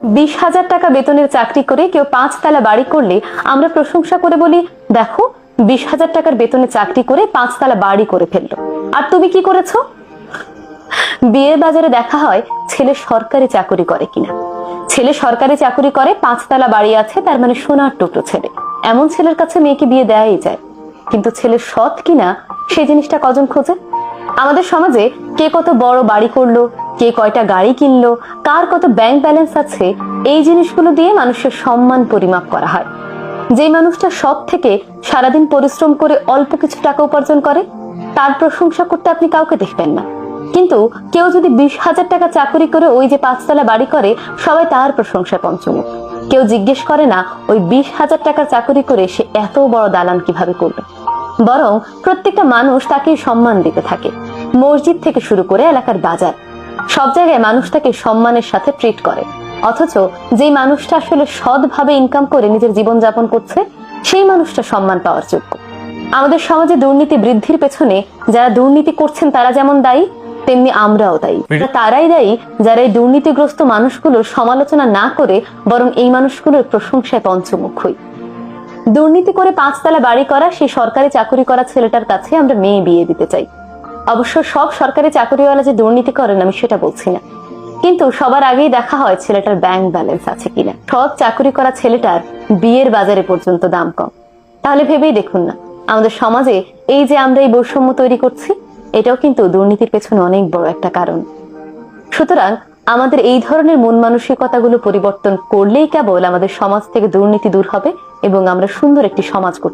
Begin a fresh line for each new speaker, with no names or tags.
20,000 টাকা বেতনের চাকরি করে কেউ 5 তলা বাড়ি করলে আমরা প্রশংসা করে বলি, দেখো 20,000 টাকার বেতনে চাকরি করে 5 তলা বাড়ি করে ফেললো। আর তুমি কি করেছো? বিয়ের বাজারে দেখা হয় ছেলে সরকারি চাকরি করে কিনা। ছেলে সরকারি চাকরি করে, 5 তলা বাড়ি আছে, তার মানে সোনার টুকরো ছেলে। এমন ছেলের কাছে মেয়েকে বিয়ে দেয়াই যায়। কিন্তু ছেলে সৎ কিনা সেই জিনিসটা কজন খোঁজে? আমাদের সমাজে কে কত বড় বাড়ি করলো, কে কয়টা গাড়ি কিনলো, কার কত ব্যাংক ব্যালেন্স আছে, এই জিনিসগুলো দিয়ে মানুষের সম্মান পরিমাপ করা হয়। যে মানুষটা সব থেকে সারাদিন পরিশ্রম করে অল্প কিছু টাকা উপার্জন করে, তার প্রশংসা করতে আপনি কাউকে দেখবেন না। কিন্তু কেউ যদি 20,000 টাকা চাকরি করে ওই যে 5 তলা বাড়ি করে, সবাই তার প্রশংসা পঞ্চমুখ। কেউ জিজ্ঞেস করে না ওই 20,000 টাকার চাকরি করে সে এত বড় দালান কিভাবে করবে। বরং প্রত্যেকটা মানুষ তাকে সম্মান দিতে থাকে। মসজিদ থেকে শুরু করে এলাকার বাজার, সব জায়গায় মানুষ তাকে সম্মানের সাথে ট্রিট করে। অথচ যে মানুষটা আসলে সৎভাবে ইনকাম করে নিজের জীবন যাপন করছে, সেই মানুষটা সম্মান পাওয়ার যোগ্য। আমাদের সমাজে দুর্নীতি বৃদ্ধির পেছনে যারা দুর্নীতি করছেন তারা যেমন দায়ী, তেমনি আমরাও দায়ী। তারাই দায়ী যারা এই দুর্নীতিগ্রস্ত মানুষগুলোর সমালোচনা না করে বরং এই মানুষগুলোর প্রশংসায় পঞ্চমুখ হই। দুর্নীতি করে 5 তলা বাড়ি করা সেই সরকারি চাকরি করা ছেলেটার কাছে আমরা মেয়ে বিয়ে দিতে চাই। অবশ্য সব সরকারি চাকরিওয়ালা যে দুর্নীতি করেন আমি সেটা বলছি না, কিন্তু সবার আগেই দেখা হয় ছেলেটার ব্যাংক ব্যালেন্স আছে কিনা। সব চাকরি করা ছেলেটার বিয়ের বাজারে পর্যন্ত দাম কম। তাহলে ভেবেই দেখুন না, আমাদের সমাজে এই যে আমরা এই বৈষম্য তৈরি করছি, এটাও কিন্তু দুর্নীতির পেছনে অনেক বড় একটা কারণ। সুতরাং আমাদের এই ধরনের মন মানসিকতাগুলো পরিবর্তন করলেই কেবল আমাদের সমাজ থেকে দুর্নীতি দূর হবে এবং আমরা সুন্দর একটি সমাজ করতে